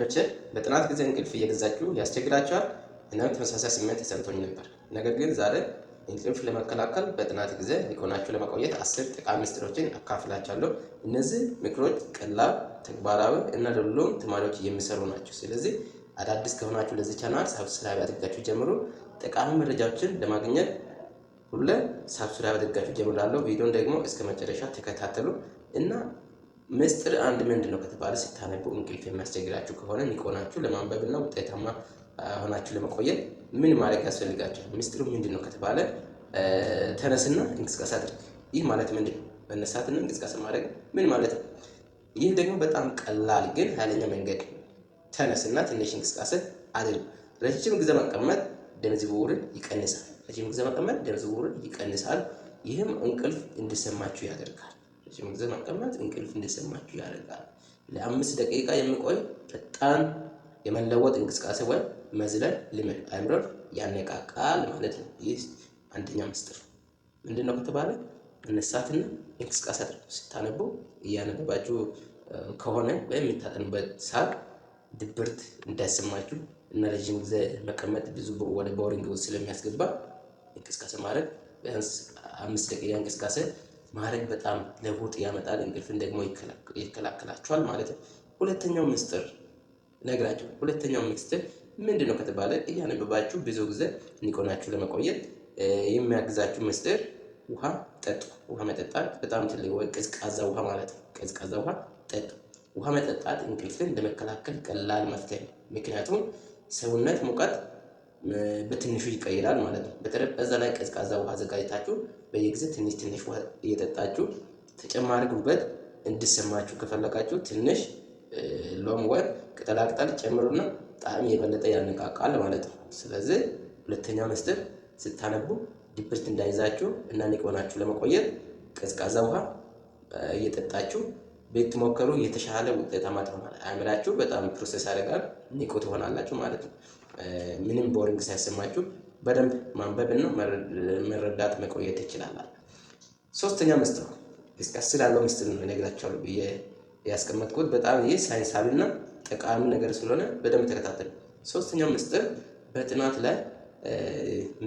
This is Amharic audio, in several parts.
ተመልካቾች በጥናት ጊዜ እንቅልፍ እየገዛችሁ ያስቸግራችኋል? እናም ተመሳሳይ ስሜት ተሰምቶኝ ነበር። ነገር ግን ዛሬ እንቅልፍ ለመከላከል በጥናት ጊዜ ሊቆናችሁ ለመቆየት 10 ጠቃሚ ምስጢሮችን አካፍላችኋለሁ። እነዚህ ምክሮች ቀላል፣ ተግባራዊ እና ለሁሉም ተማሪዎች የሚሰሩ ናቸው። ስለዚህ አዳዲስ ከሆናችሁ ለዚህ ቻናል ሰብስክራይብ አድርጋችሁ ጀምሩ። ጠቃሚ መረጃዎችን ለማግኘት ሁሌ ሰብስክራይብ አድርጋችሁ ጀምራለሁ። ቪዲዮን ደግሞ እስከ መጨረሻ ተከታተሉ እና ምስጢር አንድ ምንድነው ከተባለ ስታነቡ እንቅልፍ የሚያስቸግራችሁ ከሆነ ንቆናችሁ ለማንበብና ውጤታማ ሆናችሁ ለመቆየት ምን ማድረግ ያስፈልጋችኋል? ምስጢሩ ምንድነው ከተባለ ተነስና እንቅስቃሴ አድርግ። ይህ ማለት ምንድነው? መነሳትና እንቅስቃሴ ማድረግ ምን ማለት ነው? ይህ ደግሞ በጣም ቀላል ግን ኃይለኛ መንገድ። ተነስና ትንሽ እንቅስቃሴ አድርግ። ረጅም ጊዜ መቀመጥ ደም ዝውውርን ይቀንሳል። ረጅም ጊዜ መቀመጥ ደም ዝውውርን ይቀንሳል። ይህም እንቅልፍ እንዲሰማችሁ ያደርጋል። ረጅም ጊዜ መቀመጥ እንቅልፍ እንዲሰማችሁ ያደርጋል። ለ5 ደቂቃ የሚቆይ ፈጣን የመለወጥ እንቅስቃሴ ወይም መዝለል ልምድ አእምሮን ያነቃቃል ማለት ነው። ይህ አንደኛ ምስጢር ምንድነው ከተባለ መነሳትና እንቅስቃሴ አድርጉ። ስታነቡ እያነበባችሁ ከሆነ ወይም የምታጠኑበት ሰዓት ድብርት እንዳይሰማችሁ እና ረጅም ጊዜ መቀመጥ ብዙ ወደ ቦሪንግ ውስጥ ስለሚያስገባ እንቅስቃሴ ማድረግ ቢያንስ 5 ደቂቃ እንቅስቃሴ ማድረግ በጣም ለውጥ ያመጣል። እንቅልፍን ደግሞ ይከላከላችኋል ማለት ነው። ሁለተኛው ምስጢር ነግራችሁ። ሁለተኛው ምስጢር ምንድነው ከተባለ እያነበባችሁ ብዙ ጊዜ ንቆናችሁ ለመቆየት የሚያግዛችሁ ምስጢር ውሃ ጠጡ። ውሃ መጠጣት በጣም ትልቅ ወይ ቀዝቃዛ ውሃ ማለት ነው። ቀዝቃዛ ውሃ ጠጡ። ውሃ መጠጣት እንቅልፍን ለመከላከል ቀላል መፍትሄ ነው። ምክንያቱም ሰውነት ሙቀት በትንሹ ይቀይራል ማለት ነው። በጠረጴዛ ላይ ቀዝቃዛ ውሃ አዘጋጅታችሁ በየጊዜ ትንሽ ውሃ እየጠጣችሁ ተጨማሪ ጉልበት እንዲሰማችሁ ከፈለጋችሁ ትንሽ ሎሚ ወይም ቅጠላቅጠል ጨምሩና ጣዕም የበለጠ ያነቃቃል ማለት ነው። ስለዚህ ሁለተኛው ምስጢር ስታነቡ ድብርት እንዳይዛችሁ እና ንቁ ሆናችሁ ለመቆየት ቀዝቃዛ ውሃ እየጠጣችሁ ብትሞክሩ የተሻለ ውጤታማ ትሆናላችሁ። አእምራችሁ በጣም ፕሮሰስ ያደርጋል፣ ንቁ ትሆናላችሁ ማለት ነው። ምንም ቦሪንግ ሳይሰማችሁ በደንብ ማንበብና መረዳት መቆየት ትችላላችሁ። ሶስተኛ ምስጢር እስከ 10 ያለው ምስጢር ነው እነግራችኋለሁ ብዬ ያስቀመጥኩት። በጣም ይህ ሳይንሳዊና ጠቃሚ ነገር ስለሆነ በደንብ ተከታተሉ። ሶስተኛው ምስጢር በጥናት ላይ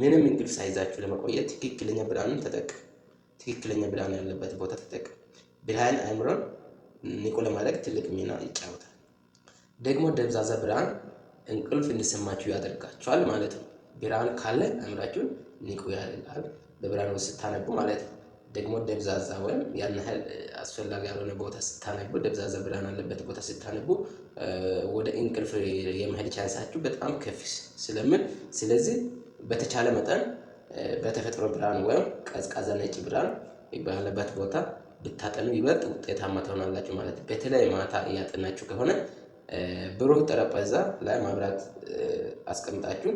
ምንም እንቅልፍ ሳይዛችሁ ለመቆየት ትክክለኛ ብርሃንን ተጠቀሙ። ትክክለኛ ብርሃን ያለበት ቦታ ተጠቀሙ። ብርሃን አእምሮን ንቁ ለማድረግ ትልቅ ሚና ይጫወታል። ደግሞ ደብዛዛ ብርሃን እንቅልፍ እንዲሰማችሁ ያደርጋችኋል ማለት ነው። ብርሃን ካለ አእምራችሁን ንቁ ያደርጋል። በብርሃን ውስጥ ስታነቡ ማለት ነው። ደግሞ ደብዛዛ ወይም ያን ያህል አስፈላጊ ያልሆነ ቦታ ስታነቡ፣ ደብዛዛ ብርሃን ያለበት ቦታ ስታነቡ ወደ እንቅልፍ የመሄድ ቻንሳችሁ በጣም ከፍ ስለምን፣ ስለዚህ በተቻለ መጠን በተፈጥሮ ብርሃን ወይም ቀዝቃዛ ነጭ ብርሃን ባለበት ቦታ ብታጠኑ ይበልጥ ውጤታማ ትሆናላችሁ ማለት ነው። በተለይ ማታ እያጠናችሁ ከሆነ ብሩህ ጠረጴዛ ላይ ማብራት አስቀምጣችሁ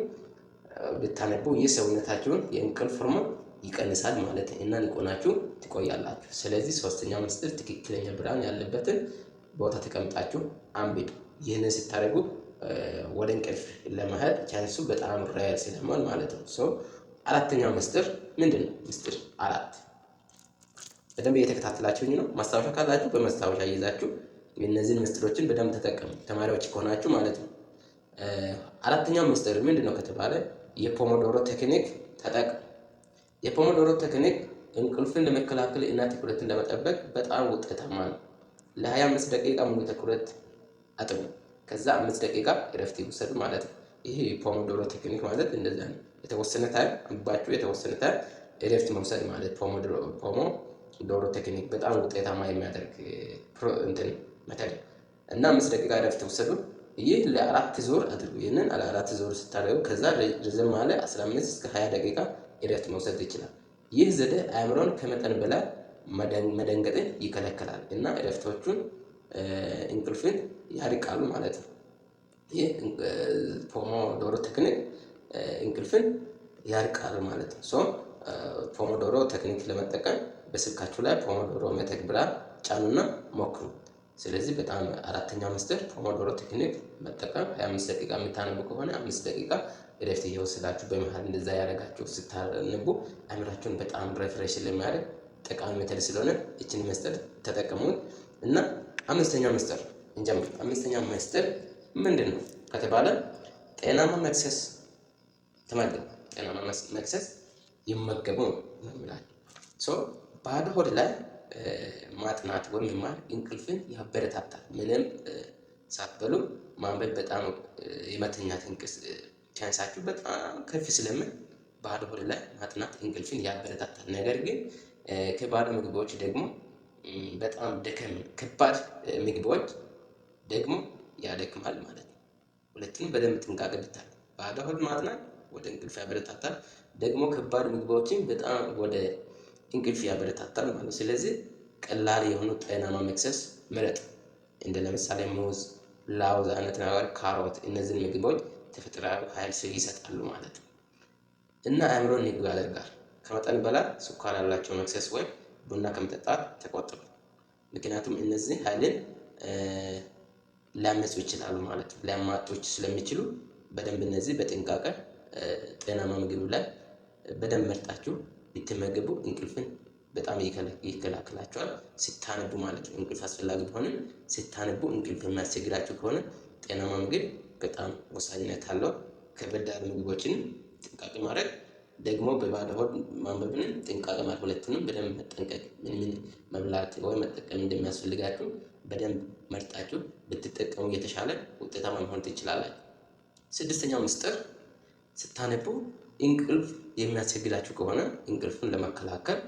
ብታነቡ ይህ ሰውነታችሁን የእንቅልፍ ሆርሞን ይቀንሳል ማለት እና ንቁ ሆናችሁ ትቆያላችሁ። ስለዚህ ሶስተኛው ምስጢር ትክክለኛ ብርሃን ያለበትን ቦታ ተቀምጣችሁ አንብቡ። ይህንን ስታደርጉ ወደ እንቅልፍ ለመሄድ ቻንሱ በጣም ራር ስለሆነ ማለት ነው። አራተኛው ምስጢር ምንድነው? ምስጢር 4 በደንብ እየተከታተላችሁኝ ነው። ማስታወሻ ካላችሁ በማስታወሻ ይዛችሁ እነዚህን ምስጢሮችን በደንብ ተጠቀሙ፣ ተማሪዎች ከሆናችሁ ማለት ነው። አራተኛው ምስጢር ምንድነው ከተባለ የፖሞዶሮ ቴክኒክ ተጠቀሙ። የፖሞዶሮ ቴክኒክ እንቅልፍን ለመከላከል እና ትኩረትን ለመጠበቅ በጣም ውጤታማ ነው። ለ25 ደቂቃ ሙሉ ትኩረት አጥኑ፣ ከዛ 5 ደቂቃ እረፍት ይውሰዱ ማለት ነው። ይሄ የፖሞዶሮ ቴክኒክ ማለት እንደዛ ነው። የተወሰነ ታይም አንባችሁ የተወሰነ ታይም እረፍት መውሰድ ማለት ፖሞዶሮ ቴክኒክ በጣም ውጤታማ የሚያደርግ መተድ እና 5 ደቂቃ እረፍት ውሰዱ። ይህ ለ4 ዙር አድርጉ። ይህንን ለ4 ዙር ስታደርጉ ከዛ ረዘም ያለ 15 እስከ 20 ደቂቃ እረፍት መውሰድ ይችላል። ይህ ዘዴ አእምሮን ከመጠን በላይ መደንገጥን ይከለክላል እና እረፍቶቹን እንቅልፍን ያርቃሉ ማለት ነው። ይህ ፖሞዶሮ ቴክኒክ እንቅልፍን ያርቃል ማለት ነው። ፖሞዶሮ ቴክኒክ ለመጠቀም በስልካችሁ ላይ ፖሞዶሮ መተግበሪያ ጫኑና ሞክሩ። ስለዚህ በጣም አራተኛው ምስጢር ፖሞዶሮ ቴክኒክ መጠቀም። 25 ደቂቃ የምታነቡ ከሆነ 5 ደቂቃ እረፍት እየወሰዳችሁ በመሃል እንደዛ ያደረጋችሁ ስታነቡ አእምራችሁን በጣም ሪፍሬሽ ስለሚያደርግ ጠቃሚ ሜተድ ስለሆነ እችን ምስጢር ተጠቀሙት እና አምስተኛው ምስጢር እንጀምር። አምስተኛው ምስጢር ምንድን ነው ከተባለ ጤናማ መክሰስ ተመገቡ። ጤናማ መክሰስ ይመገቡ ነው የሚላቸው። ባዶ ሆድ ላይ ማጥናት ወይም መማር እንቅልፍን ያበረታታል። ምንም ሳትበሉ ማንበብ በጣም የመተኛት ቻንሳችሁ በጣም ከፍ ስለምን ባዶ ሆድ ላይ ማጥናት እንቅልፍን ያበረታታል። ነገር ግን ከባድ ምግቦች ደግሞ በጣም ከባድ ምግቦች ደግሞ ያደክማል ማለት ነው። ሁለቱንም በደንብ ጥንቃቄ ብታደርጉ። ባዶ ሆድ ማጥናት ወደ እንቅልፍ ያበረታታል፣ ደግሞ ከባድ ምግቦችን በጣም ወደ እንቅልፍ ያበረታታል ማለት ነው። ስለዚህ ቀላል የሆኑ ጤናማ መክሰስ ምረጥ። እንደ ለምሳሌ ሙዝ፣ ላውዝ አይነት ነገር፣ ካሮት፣ እነዚህን ምግቦች ተፈጥሯዊ ኃይል ይሰጣሉ ማለት ነው እና አእምሮን ንቁ ያደርጋል። ከመጠን በላይ ስኳር ያላቸው መክሰስ ወይም ቡና ከመጠጣት ተቆጠቡ። ምክንያቱም እነዚህ ኃይልን ሊያመጹ ይችላሉ ማለት ነው። ሊያማጦች ስለሚችሉ በደንብ እነዚህ በጥንቃቄ ጤናማ ምግብ ላይ በደንብ መርጣችሁ ብትመገቡ እንቅልፍን በጣም ይከላከላቸዋል። ስታነቡ ማለት ነው። እንቅልፍ አስፈላጊ ቢሆንም ስታነቡ እንቅልፍ የሚያስቸግራችሁ ከሆነ ጤናማ ምግብ በጣም ወሳኝነት አለው። ከበድ ያሉ ምግቦችን ጥንቃቄ ማድረግ፣ ደግሞ በባዶ ሆድ ማንበብን ጥንቃቄ ማድረግ፣ ሁለቱንም በደንብ መጠንቀቅ፣ ምን መብላት ወይም መጠቀም እንደሚያስፈልጋችሁ በደንብ መርጣችሁ ብትጠቀሙ የተሻለ ውጤታማ መሆን ትችላላችሁ። ስድስተኛው ምስጢር ስታነቡ እንቅልፍ የሚያስቸግራችሁ ከሆነ እንቅልፍን ለመከላከል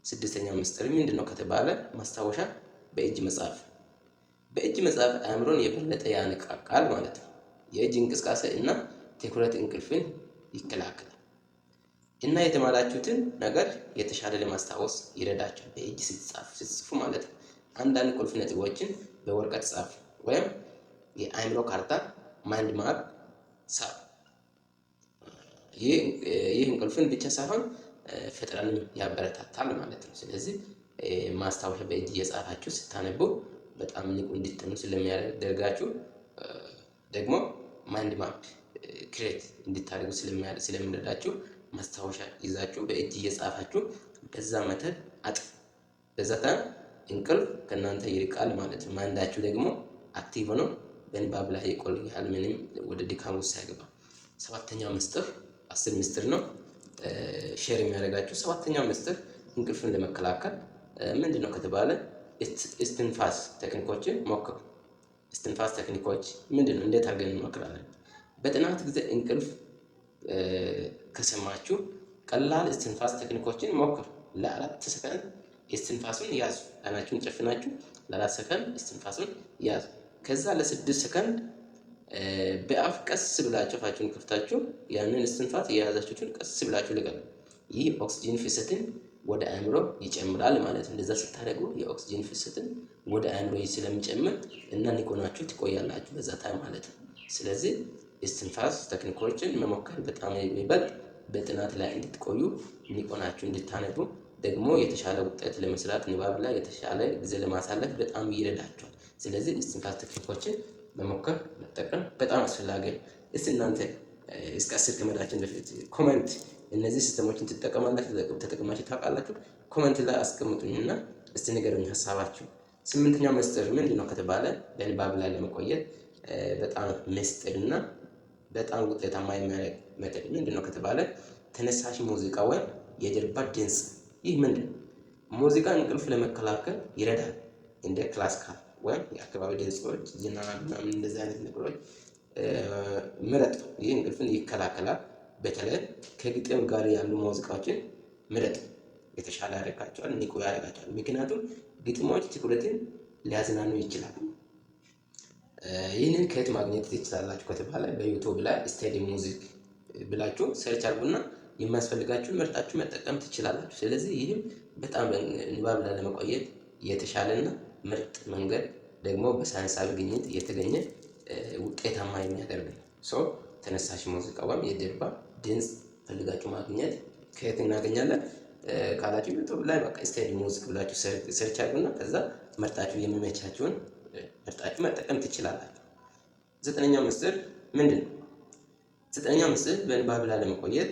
ስድስተኛው ምስጢር ምንድን ነው ከተባለ ማስታወሻ በእጅ መጻፍ። በእጅ መጻፍ አእምሮን የበለጠ ያነቃቃል ማለት ነው። የእጅ እንቅስቃሴ እና ትኩረት እንቅልፍን ይከላከላል እና የተማራችሁትን ነገር የተሻለ ለማስታወስ ይረዳችኋል። በእጅ ስትጽፉ ማለት ነው። አንዳንድ ቁልፍ ነጥቦችን በወረቀት ጻፉ ወይም የአእምሮ ካርታ ማይንድ ማፕ ሳብ። ይህ እንቅልፍን ብቻ ሳይሆን ፈጠራንም ያበረታታል ማለት ነው። ስለዚህ ማስታወሻ በእጅ እየጻፋችሁ ስታነቡ በጣም ንቁ እንድትሆኑ ስለሚያደርጋችሁ ደግሞ ማይንድ ማፕ ክሬት እንድታደርጉ ስለሚረዳችሁ ማስታወሻ ይዛችሁ በእጅ እየጻፋችሁ በዛ መተድ በዛ ታይም እንቅልፍ ከእናንተ ይርቃል ማለት ነው። ማይንዳችሁ ደግሞ አክቲቭ ሆኖ በንባብ ላይ ይቆያል፣ ምንም ወደ ድካም ውስጥ ሳይገባ። ሰባተኛው ምስጢር 10 ምስጢር ነው ሼር የሚያደርጋችሁ። ሰባተኛው ምስጢር እንቅልፍን ለመከላከል ምንድን ነው ከተባለ እስትንፋስ ቴክኒኮችን ሞክሩ። እስትንፋስ ቴክኒኮች ምንድን ነው? እንዴት አድርገን እንሞክራለን? በጥናት ጊዜ እንቅልፍ ከሰማችሁ ቀላል እስትንፋስ ቴክኒኮችን ሞክሩ። ለ4 ሰከንድ እስትንፋሱን ያዙ። አይናችሁን ጨፍናችሁ ለ4 ሰከንድ እስትንፋሱን ያዙ። ከዛ ለ6 ሰከንድ በአፍ ቀስ ብላችሁ አፋችሁን ከፍታችሁ ያንን እስትንፋስ የያዛችሁትን ቀስ ብላችሁ ልቀቁ። ይህ ኦክሲጅን ፍሰትን ወደ አእምሮ ይጨምራል ማለት ነው። እንደዛ ስታደርጉ የኦክሲጅን ፍሰትን ወደ አእምሮ ስለሚጨምር እና ንቁናችሁ ትቆያላችሁ በዛ ታይም ማለት ነው። ስለዚህ እስትንፋስ ቴክኒኮችን መሞከር በጣም የሚበልጥ በጥናት ላይ እንድትቆዩ ንቁናችሁ እንድታነቡ ደግሞ የተሻለ ውጤት ለመስራት ንባብ ላይ የተሻለ ጊዜ ለማሳለፍ በጣም ይረዳችኋል። ስለዚህ እስትንፋስ ቴክኒኮችን መሞከር መጠቀም በጣም አስፈላጊ ነው። እስቲ እናንተ እስከ 10 ከመዳችን በፊት ኮሜንት እነዚህ ሲስተሞችን ትጠቀማላችሁ ተጠቅማችሁ ታውቃላችሁ? ኮሜንት ላይ አስቀምጡኝና እስቲ ንገሩኝ ሀሳባችሁ። 8ኛው ምስጢር ምንድን ነው ከተባለ በንባብ ላይ ለመቆየት በጣም ምስጢርና በጣም ውጤታማ የሚያደርግ መጠን ምንድን ነው ከተባለ ተነሳሽ ሙዚቃ ወይም የጀርባ ድምፅ። ይህ ምንድን ነው? ሙዚቃ እንቅልፍ ለመከላከል ይረዳል። እንደ ክላሲካል ወይም የአካባቢ ድምፆች፣ ዝናብ ምናምን እንደዚህ አይነት ነገሮች ምረጥ። ይህ እንቅልፍን ይከላከላል። በተለይ ከግጥም ጋር ያሉ ሙዚቃዎችን ምረጥ። የተሻለ ያደርጋቸዋል፣ ንቁ ያደርጋቸዋል። ምክንያቱም ግጥሞች ትኩረትን ሊያዝናኑ ይችላሉ። ይህንን ከየት ማግኘት ትችላላችሁ ከተባለ በዩቲዩብ ላይ ስቴዲ ሙዚክ ብላችሁ ሰርች አድርጉና የሚያስፈልጋችሁን መርጣችሁ መጠቀም ትችላላችሁ። ስለዚህ ይህም በጣም ንባብ ላይ ለመቆየት የተሻለና ምርጥ መንገድ ደግሞ በሳይንሳዊ ግኝት የተገኘ ውጤታማ የሚያደርግ ነው። ተነሳሽ ሙዚቃ ወይም የጀርባ ድምፅ ፈልጋችሁ ማግኘት ከየት እናገኛለን ካላችሁ ዩቲዩብ ላይ በቃ ስቴዲ ሙዚክ ብላችሁ ሰርች አድርጉና ከዛ መርጣችሁ የሚመቻችሁን መርጣችሁ መጠቀም ትችላላችሁ። 9ኛው ምስጢር ምንድን ነው? 9ኛው ምስጢር በንባብ ላይ ለመቆየት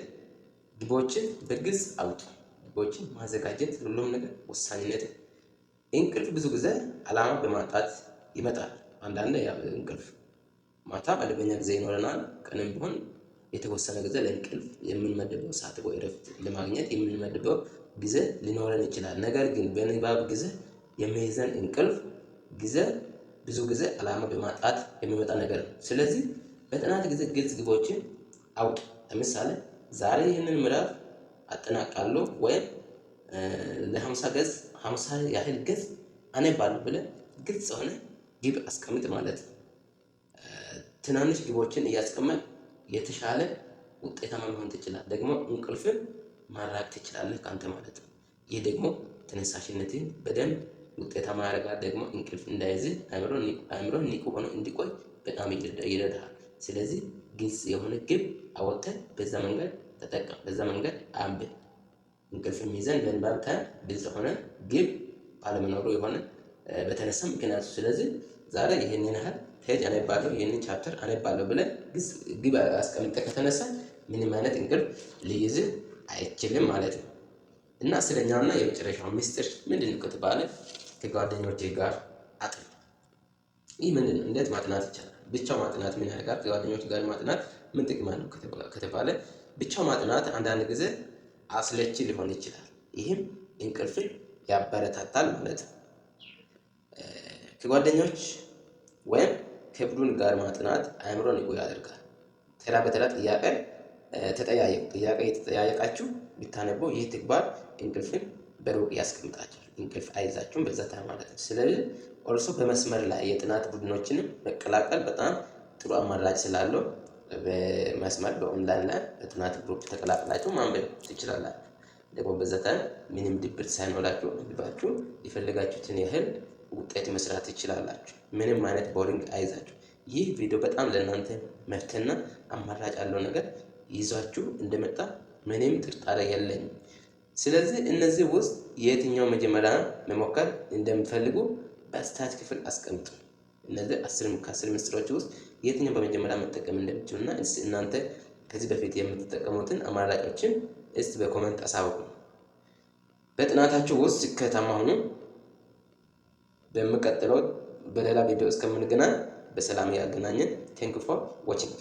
ግቦችን በግልጽ አውጡ። ግቦችን ማዘጋጀት ሁሉም ነገር ወሳኝነት። እንቅልፍ ብዙ ጊዜ ዓላማ በማጣት ይመጣል። አንዳንድ እንቅልፍ ማታ መደበኛ ጊዜ ይኖረናል። ቀንም ቢሆን የተወሰነ ጊዜ ለእንቅልፍ የምንመድበው ሰዓት ወይ እረፍት ለማግኘት የምንመድበው ጊዜ ሊኖረን ይችላል። ነገር ግን በንባብ ጊዜ የሚይዘን እንቅልፍ ጊዜ ብዙ ጊዜ ዓላማ በማጣት የሚመጣ ነገር ነው። ስለዚህ በጥናት ጊዜ ግልጽ ግቦችን አውጡ። ለምሳሌ ዛሬ ይህንን ምዕራፍ አጠናቅቃለሁ ወይም ለ50 ገጽ 50 ያህል ገጽ አነባለሁ ብለህ ግልጽ ሆነ ግብ አስቀምጥ ማለት ነው። ትናንሽ ግቦችን እያስቀመጥ የተሻለ ውጤታማ መሆን ትችላለህ። ደግሞ እንቅልፍን ማራቅ ትችላለህ ካንተ ማለት ነው። ይህ ደግሞ ተነሳሽነትን በደንብ ውጤታማ ያደርጋል። ደግሞ እንቅልፍ እንዳይዝህ አእምሮ ንቁ ሆኖ እንዲቆይ በጣም ይረዳሃል። ስለዚህ ግልጽ የሆነ ግብ አወጥተህ በዛ መንገድ ተጠቀም፣ በዛ መንገድ አንብብ። እንቅልፍ የሚይዘን በንባብ ግልጽ ሆነ ግብ ባለመኖሩ የሆነ በተነሳ ምክንያቱ። ስለዚህ ዛሬ ይህንን ያህል ፔጅ አነባለሁ፣ ይህንን ቻፕተር አነባለሁ ብለህ ግብ አስቀምጠህ ከተነሳ ምንም አይነት እንቅልፍ ሊይዝህ አይችልም ማለት ነው። እና አስረኛውና የመጨረሻው ምስጢር ምንድን ነው ከተባለ ከጓደኞቼ ጋር አጥና። ይህ ምንድን ነው? እንዴት ማጥናት ይቻላል? ብቻው ማጥናት ምን ያደርጋል? ከጓደኞች ጋር ማጥናት ምን ጥቅም አለው ከተባለ ብቻው ማጥናት አንዳንድ ጊዜ አስለቺ ሊሆን ይችላል። ይህም እንቅልፍን ያበረታታል ማለት ነው። ከጓደኞች ወይም ከቡድን ጋር ማጥናት አእምሮን ንቁ ያደርጋል። ተራ በተራ ጥያቄ የተጠያየቃችሁ ብታነቡ ይህ ተግባር እንቅልፍን በሩቅ ያስቀምጣችኋል። እንቅልፍ አይዛችሁም በዛ ተራ ማለት ነው። ስለዚህ ኦልሶ በመስመር ላይ የጥናት ቡድኖችንም መቀላቀል በጣም ጥሩ አማራጭ ስላለው በመስመር በኦንላይን ላይ በጥናት ግሩፕ ተቀላቅላችሁ ማንበብ ትችላላችሁ። ደግሞ በዛ ታይም ምንም ድብርት ሳይኖራችሁ አንብባችሁ የፈለጋችሁትን ያህል ውጤት መስራት ትችላላችሁ። ምንም አይነት ቦሪንግ አይዛችሁ። ይህ ቪዲዮ በጣም ለእናንተ መፍትሄና አማራጭ ያለው ነገር ይዟችሁ እንደመጣ ምንም ጥርጣሬ የለኝም። ስለዚህ እነዚህ ውስጥ የትኛው መጀመሪያ መሞከር እንደምትፈልጉ በአስተያየት ክፍል አስቀምጡ። እነዚህ ከ10 ምስጢሮች ውስጥ የትኛው በመጀመሪያ መጠቀም እንደምትችሉና እናንተ ከዚህ በፊት የምትጠቀሙትን አማራጮችን እስቲ በኮሜንት አሳውቁ። በጥናታችሁ ውስጥ ስኬታማ ሁኑ። በሚቀጥለው በሌላ ቪዲዮ እስከምንገናኝ በሰላም ያገናኘን። ቴንክ ፎር ዋቺንግ